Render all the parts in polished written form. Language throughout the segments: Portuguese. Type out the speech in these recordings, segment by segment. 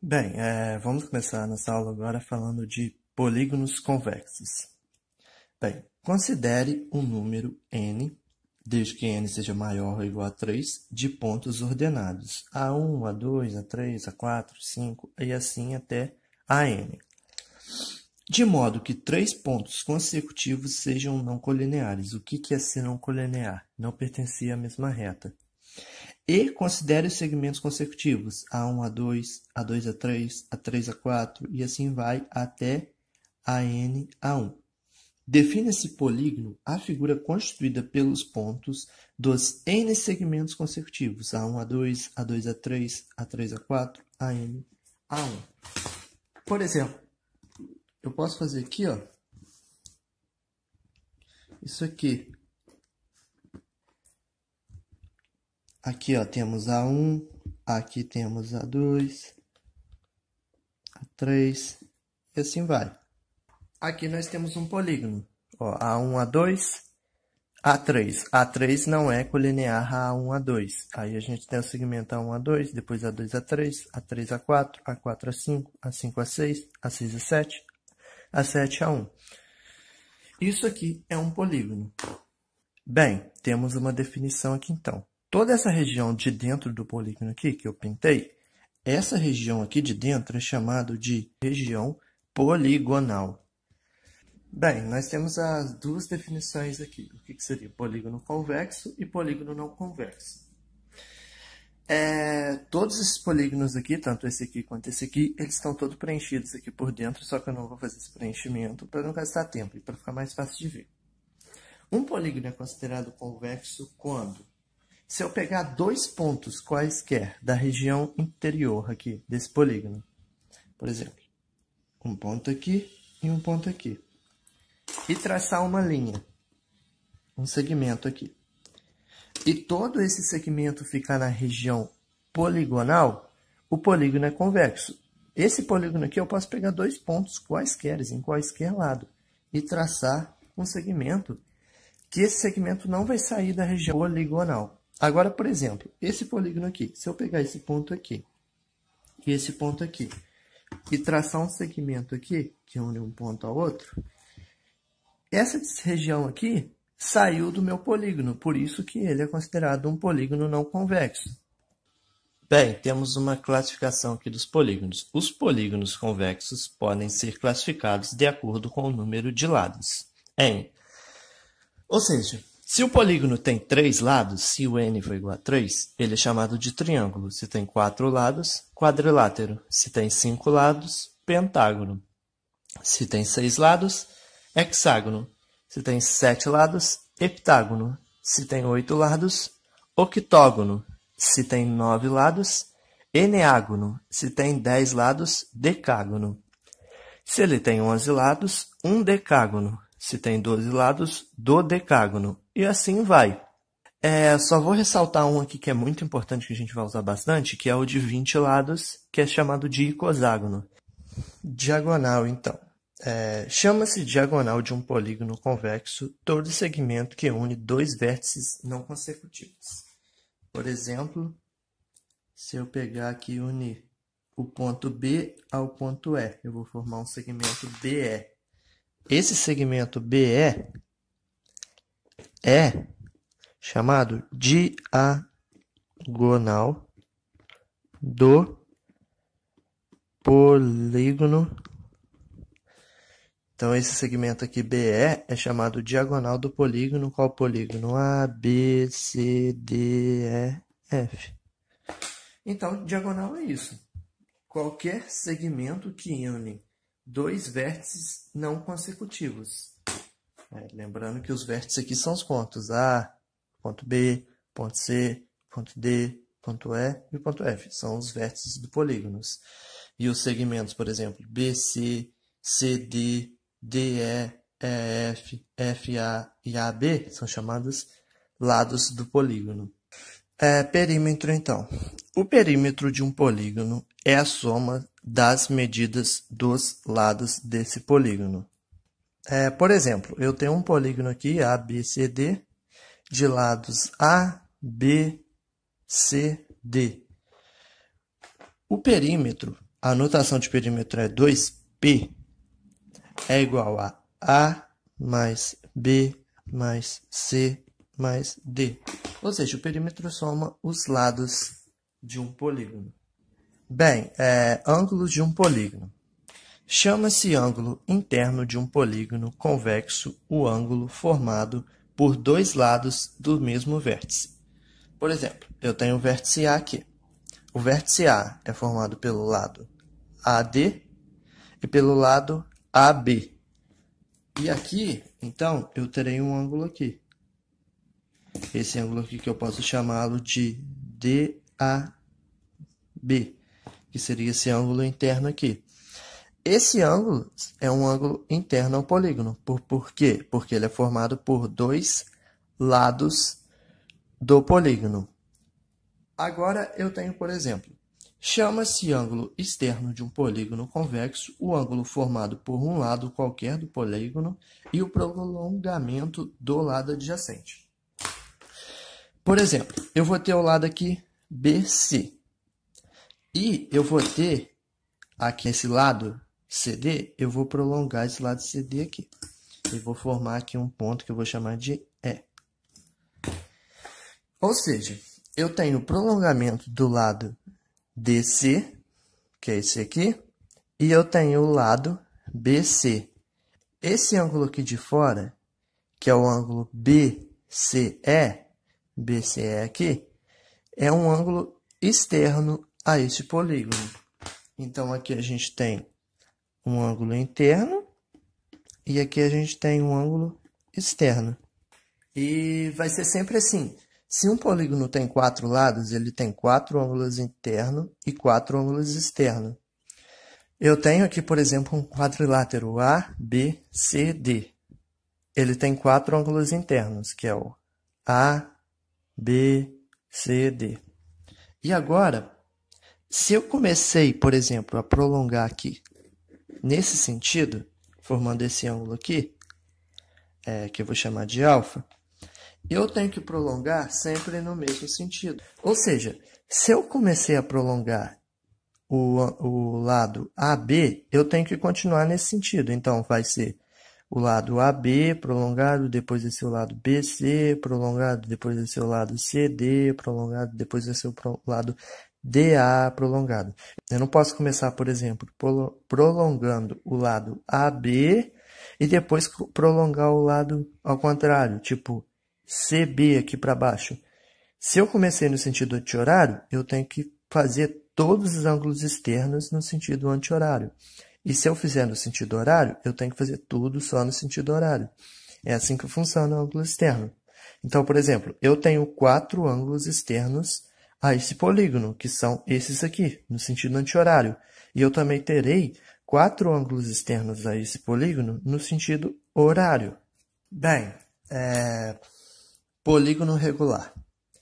Bem, vamos começar nossa aula agora falando de polígonos convexos. Bem, considere um número n, desde que n seja maior ou igual a 3, de pontos ordenados, A1, A2, A3, A4, 5 e assim até An. De modo que três pontos consecutivos sejam não colineares. O que é ser não colinear? Não pertencia à mesma reta. E considere os segmentos consecutivos, A1, A2, A2, A3, A3, A4 e assim vai até AN, A1. Define esse polígono a figura constituída pelos pontos dos N segmentos consecutivos, A1, A2, A2, A3, A3, A4, AN, A1. Por exemplo, eu posso fazer aqui, ó, isso aqui. Aqui, ó, temos A1, aqui temos A2, A3, e assim vai. Aqui nós temos um polígono, ó, A1, A2, A3. A3 não é colinear a A1, A2. Aí a gente tem o segmento A1, A2, depois A2, A3, A3, A4, A4, A5, A5, A6, A6, A7, A7, A1. Isso aqui é um polígono. Bem, temos uma definição aqui então. Toda essa região de dentro do polígono aqui, que eu pintei, essa região aqui de dentro é chamada de região poligonal. Bem, nós temos as duas definições aqui. O que seria polígono convexo e polígono não convexo. Todos esses polígonos aqui, tanto esse aqui quanto esse aqui, eles estão todos preenchidos aqui por dentro, só que eu não vou fazer esse preenchimento para não gastar tempo e para ficar mais fácil de ver. Um polígono é considerado convexo quando, se eu pegar dois pontos quaisquer da região interior aqui desse polígono, por exemplo, um ponto aqui e um ponto aqui, e traçar uma linha, um segmento aqui, e todo esse segmento ficar na região poligonal, o polígono é convexo. Esse polígono aqui eu posso pegar dois pontos quaisquer, em quaisquer lado, e traçar um segmento, que esse segmento não vai sair da região poligonal. Agora, por exemplo, esse polígono aqui, se eu pegar esse ponto aqui e esse ponto aqui, e traçar um segmento aqui, que une um ponto ao outro, essa região aqui saiu do meu polígono, por isso que ele é considerado um polígono não convexo. Bem, temos uma classificação aqui dos polígonos. Os polígonos convexos podem ser classificados de acordo com o número de lados. Ou seja, se o polígono tem 3 lados, se o n for igual a 3, ele é chamado de triângulo. Se tem 4 lados, quadrilátero. Se tem 5 lados, pentágono. Se tem 6 lados, hexágono. Se tem 7 lados, heptágono. Se tem 8 lados, octógono. Se tem 9 lados, eneágono. Se tem 10 lados, decágono. Se ele tem 11 lados, um decágono. Se tem 12 lados, dodecágono. E assim vai. Só vou ressaltar um aqui que é muito importante, que a gente vai usar bastante, que é o de 20 lados, que é chamado de icoságono. Diagonal, então. Chama-se diagonal de um polígono convexo todo segmento que une dois vértices não consecutivos. Por exemplo, se eu pegar aqui e unir o ponto B ao ponto E, eu vou formar um segmento BE. Esse segmento BE é chamado diagonal do polígono. Então, esse segmento aqui BE é chamado diagonal do polígono. Qual polígono? A, B, C, D, E, F. Então, diagonal é isso. Qualquer segmento que une dois vértices não consecutivos. Lembrando que os vértices aqui são os pontos A, ponto B, ponto C, ponto D, ponto E e o ponto F. São os vértices do polígono. E os segmentos, por exemplo, BC, CD, DE, EF, FA e AB são chamados lados do polígono. Perímetro, então. O perímetro de um polígono é a soma das medidas dos lados desse polígono. Por exemplo, eu tenho um polígono aqui, A, B, C, D, de lados A, B, C, D. O perímetro a notação de perímetro é 2P, é igual a A mais B mais C mais D. Ou seja, o perímetro soma os lados de um polígono. Bem, ângulos de um polígono. Chama-se ângulo interno de um polígono convexo o ângulo formado por dois lados do mesmo vértice. Por exemplo, eu tenho o vértice A aqui. O vértice A é formado pelo lado AD e pelo lado AB. E aqui, então, eu terei um ângulo aqui. Esse ângulo aqui que eu posso chamá-lo de DAB, que seria esse ângulo interno aqui. Esse ângulo é um ângulo interno ao polígono. Por quê? Porque ele é formado por dois lados do polígono. Agora eu tenho, por exemplo, chama-se ângulo externo de um polígono convexo o ângulo formado por um lado qualquer do polígono e o prolongamento do lado adjacente. Por exemplo, eu vou ter o lado aqui BC. E eu vou ter aqui esse lado CD, eu vou prolongar esse lado CD aqui. E vou formar aqui um ponto que eu vou chamar de E. Ou seja, eu tenho o prolongamento do lado DC, que é esse aqui, e eu tenho o lado BC. Esse ângulo aqui de fora, que é o ângulo BCE aqui, é um ângulo externo a este polígono. Então, aqui a gente tem um ângulo interno e aqui a gente tem um ângulo externo. E vai ser sempre assim. Se um polígono tem 4 lados, ele tem 4 ângulos internos e 4 ângulos externos. Eu tenho aqui, por exemplo, um quadrilátero ABCD. Ele tem 4 ângulos internos, que é o ABCD. E agora, se eu comecei, por exemplo, a prolongar aqui, nesse sentido, formando esse ângulo aqui, que eu vou chamar de alfa, eu tenho que prolongar sempre no mesmo sentido. Ou seja, se eu comecei a prolongar o lado AB, eu tenho que continuar nesse sentido. Então, vai ser o lado AB prolongado, depois esse o lado BC prolongado, depois esse o lado CD prolongado, depois esse o lado DA prolongado. Eu não posso começar, por exemplo, prolongando o lado AB e depois prolongar o lado ao contrário, tipo CB aqui para baixo. Se eu comecei no sentido anti-horário, eu tenho que fazer todos os ângulos externos no sentido anti-horário. E se eu fizer no sentido horário, eu tenho que fazer tudo só no sentido horário. É assim que funciona o ângulo externo. Então, por exemplo, eu tenho 4 ângulos externos a esse polígono, que são esses aqui, no sentido anti-horário. E eu também terei 4 ângulos externos a esse polígono no sentido horário. Bem, polígono regular.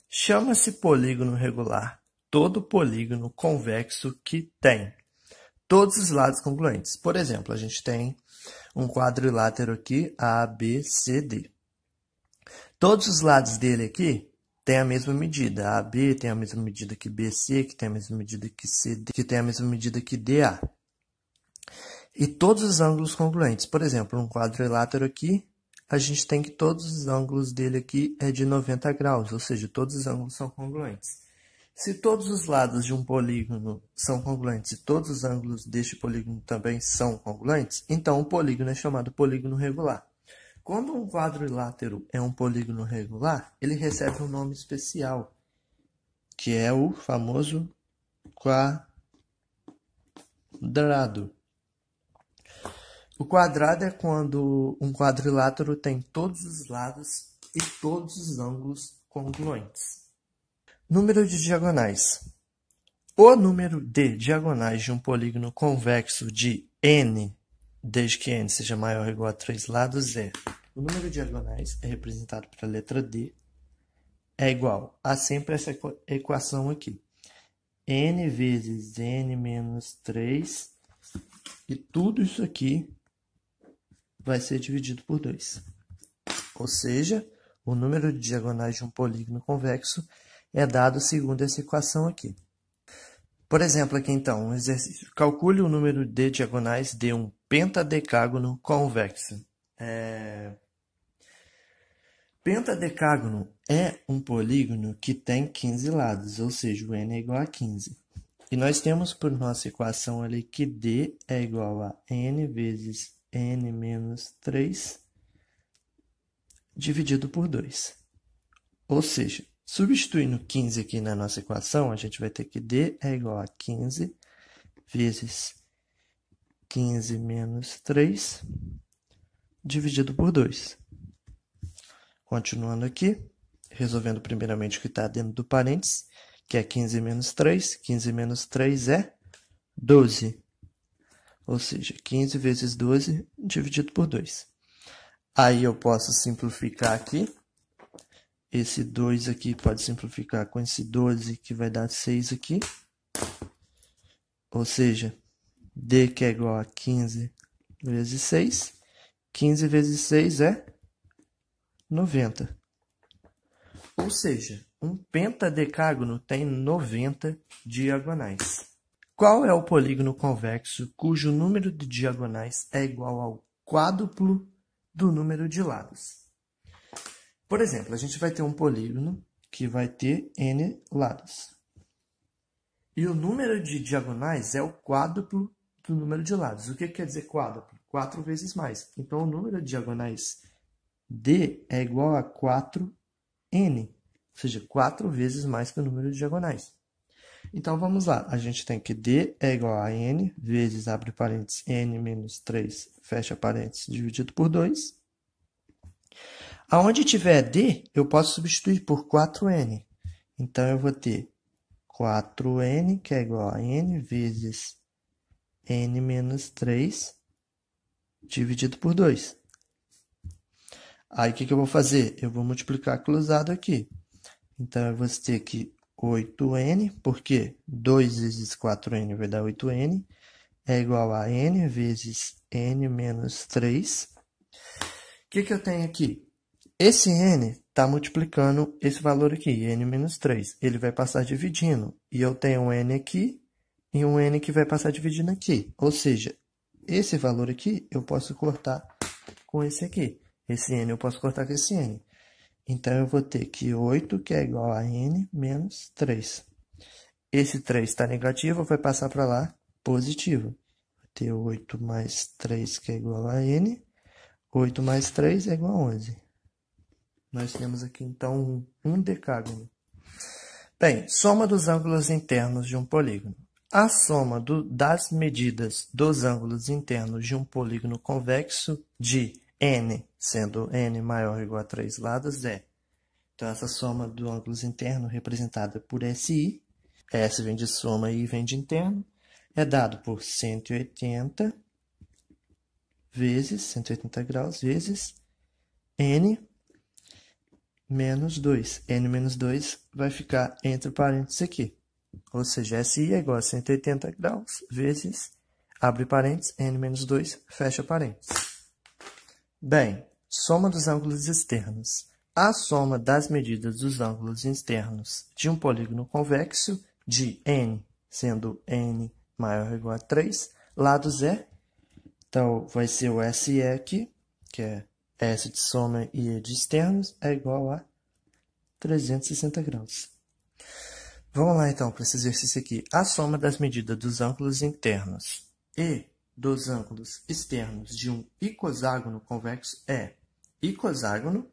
Chama-se polígono regular todo polígono convexo que tem todos os lados congruentes. Por exemplo, a gente tem um quadrilátero aqui, ABCD. Todos os lados dele aqui têm a mesma medida. AB tem a mesma medida que BC, que tem a mesma medida que CD, que tem a mesma medida que DA. E todos os ângulos congruentes. Por exemplo, um quadrilátero aqui, a gente tem que todos os ângulos dele aqui é de 90 graus, ou seja, todos os ângulos são congruentes. Se todos os lados de um polígono são congruentes e todos os ângulos deste polígono também são congruentes, então o polígono é chamado polígono regular. Quando um quadrilátero é um polígono regular, ele recebe um nome especial, que é o famoso quadrado. O quadrado é quando um quadrilátero tem todos os lados e todos os ângulos congruentes. Número de diagonais. O número de diagonais de um polígono convexo de n, desde que n seja maior ou igual a 3 lados, é... O número de diagonais é representado pela letra D, é igual a sempre essa equação aqui. N vezes n menos 3, e tudo isso aqui vai ser dividido por 2. Ou seja, o número de diagonais de um polígono convexo é dado segundo essa equação aqui. Por exemplo, aqui então, um exercício. Calcule o número de diagonais de um pentadecágono convexo. Pentadecágono é um polígono que tem 15 lados, ou seja, o n é igual a 15. E nós temos por nossa equação ali que D é igual a n vezes n menos 3 dividido por 2. Ou seja, substituindo 15 aqui na nossa equação, a gente vai ter que D é igual a 15 vezes 15 menos 3 dividido por 2. Continuando aqui, resolvendo primeiramente o que está dentro do parênteses, que é 15 menos 3. 15 menos 3 é 12. Ou seja, 15 vezes 12 dividido por 2. Aí eu posso simplificar aqui. Esse 2 aqui pode simplificar com esse 12, que vai dar 6 aqui. Ou seja, D que é igual a 15 vezes 6. 15 vezes 6 é 90. Ou seja, um pentadecágono tem 90 diagonais. Qual é o polígono convexo cujo número de diagonais é igual ao quádruplo do número de lados? Por exemplo, a gente vai ter um polígono que vai ter n lados. E o número de diagonais é o quádruplo do número de lados. O que quer dizer quádruplo? 4 vezes mais. Então, o número de diagonais D é igual a 4n, ou seja, 4 vezes mais que o número de diagonais. Então, vamos lá. A gente tem que D é igual a n vezes, abre parênteses, n menos 3, fecha parênteses, dividido por 2. Aonde tiver D, eu posso substituir por 4n. Então, eu vou ter 4n, que é igual a n vezes n menos 3, dividido por 2. Aí, o que eu vou fazer? Eu vou multiplicar cruzado aqui. Então, eu vou ter que 8n, porque 2 vezes 4n vai dar 8n, é igual a n vezes n menos 3. O que eu tenho aqui? Esse n está multiplicando esse valor aqui, n menos 3. Ele vai passar dividindo. E eu tenho um n aqui e um n que vai passar dividindo aqui. Ou seja, esse valor aqui eu posso cortar com esse aqui. Esse n eu posso cortar com esse n. Então, eu vou ter que 8, que é igual a n menos 3. Esse 3 está negativo, vai passar para lá positivo. Vou ter 8 mais 3, que é igual a n. 8 mais 3 é igual a 11. Nós temos aqui, então, um decágono. Bem, soma dos ângulos internos de um polígono. A soma das medidas dos ângulos internos de um polígono convexo de n, sendo n maior ou igual a 3 lados, é. Então, essa soma dos ângulos internos representada por SI, S vem de soma e I vem de interno, é dado por 180 vezes, 180 graus, vezes n menos 2. N menos 2 vai ficar entre parênteses aqui. Ou seja, SI é igual a 180 graus vezes, abre parênteses, n menos 2, fecha parênteses. Bem, soma dos ângulos externos. A soma das medidas dos ângulos externos de um polígono convexo de n, sendo n maior ou igual a 3, lados é. Então, vai ser o SE aqui, que é S de soma e E de externos, é igual a 360 graus. Vamos lá, então, para esse exercício aqui. A soma das medidas dos ângulos internos e dos ângulos externos de um icoságono convexo é. Icoságono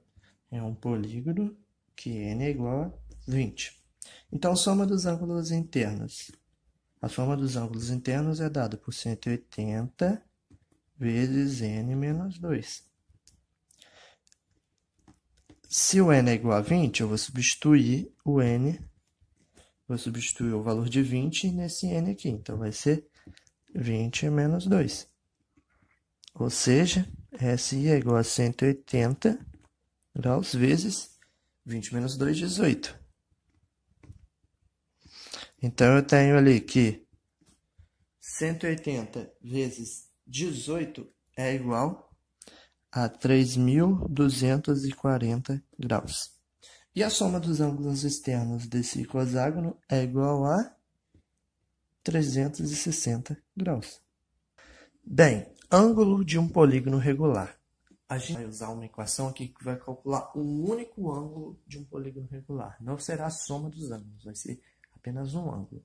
é um polígono que n é igual a 20. Então, soma dos ângulos internos. A soma dos ângulos internos é dada por 180 vezes n menos 2. Se o n é igual a 20, eu vou substituir o n, vou substituir o valor de 20 nesse n aqui. Então, vai ser 20 menos 2. Ou seja, SI é igual a 180 graus vezes 20 menos 2, 18. Então, eu tenho ali que 180 vezes 18 é igual a 3.240 graus. E a soma dos ângulos externos desse icoságono é igual a 360 graus. Bem, ângulo de um polígono regular. A gente vai usar uma equação aqui que vai calcular um único ângulo de um polígono regular. Não será a soma dos ângulos, vai ser apenas um ângulo.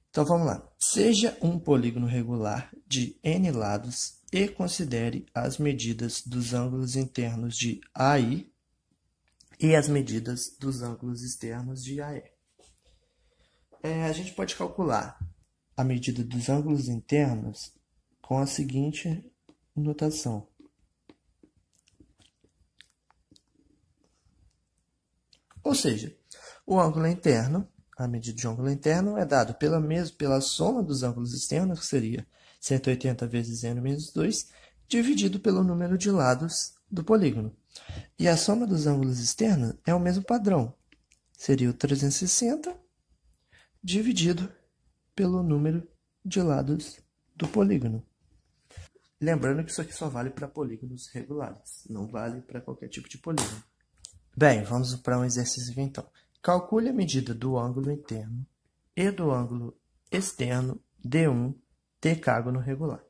Então, vamos lá. Seja um polígono regular de n lados e considere as medidas dos ângulos internos de AI e as medidas dos ângulos externos de AE. A gente pode calcular a medida dos ângulos internos com a seguinte notação. Ou seja, o ângulo interno, a medida de ângulo interno é dado pela soma dos ângulos externos, que seria 180 vezes n menos 2, dividido pelo número de lados do polígono. E a soma dos ângulos externos é o mesmo padrão, seria o 360 dividido pelo número de lados do polígono. Lembrando que isso aqui só vale para polígonos regulares, não vale para qualquer tipo de polígono. Bem, vamos para um exercício aqui então. Calcule a medida do ângulo interno e do ângulo externo de um decágono regular.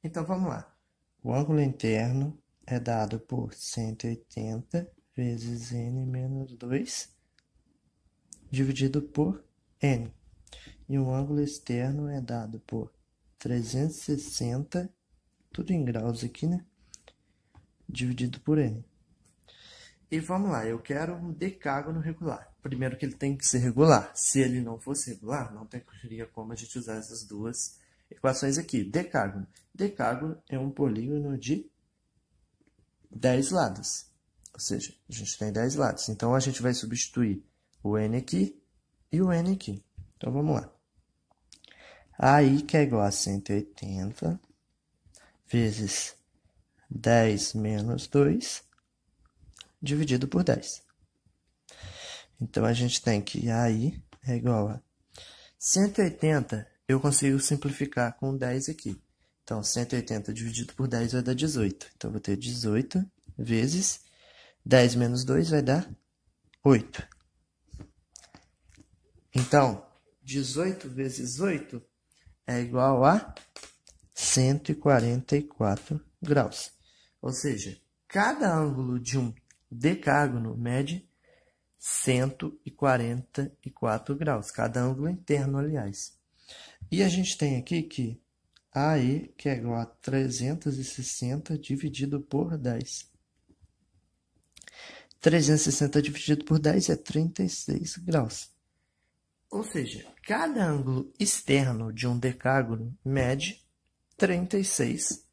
Então, vamos lá. O ângulo interno é dado por 180 vezes n menos 2, dividido por n. E o ângulo externo é dado por 360, tudo em graus aqui, né? Dividido por n. E vamos lá, eu quero um decágono regular. Primeiro que ele tem que ser regular. Se ele não fosse regular, não teria como a gente usar essas duas equações aqui. Decágono. Decágono é um polígono de 10 lados. Ou seja, a gente tem 10 lados. Então, a gente vai substituir o n aqui e o n aqui. Então, vamos lá. AI que é igual a 180 vezes 10 menos 2 dividido por 10. Então, a gente tem que AI é igual a 180, eu consigo simplificar com 10 aqui. Então, 180 dividido por 10 vai dar 18. Então, vou ter 18 vezes 10 menos 2 vai dar 8. Então, 18 vezes 8 é igual a 144 graus. Ou seja, cada ângulo de um decágono mede 144 graus, cada ângulo interno, aliás. E a gente tem aqui que AE, que é igual a 360 dividido por 10. 360 dividido por 10 é 36 graus. Ou seja, cada ângulo externo de um decágono mede 36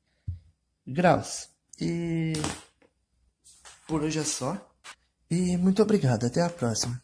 graus. E por hoje é só. E muito obrigado. Até a próxima.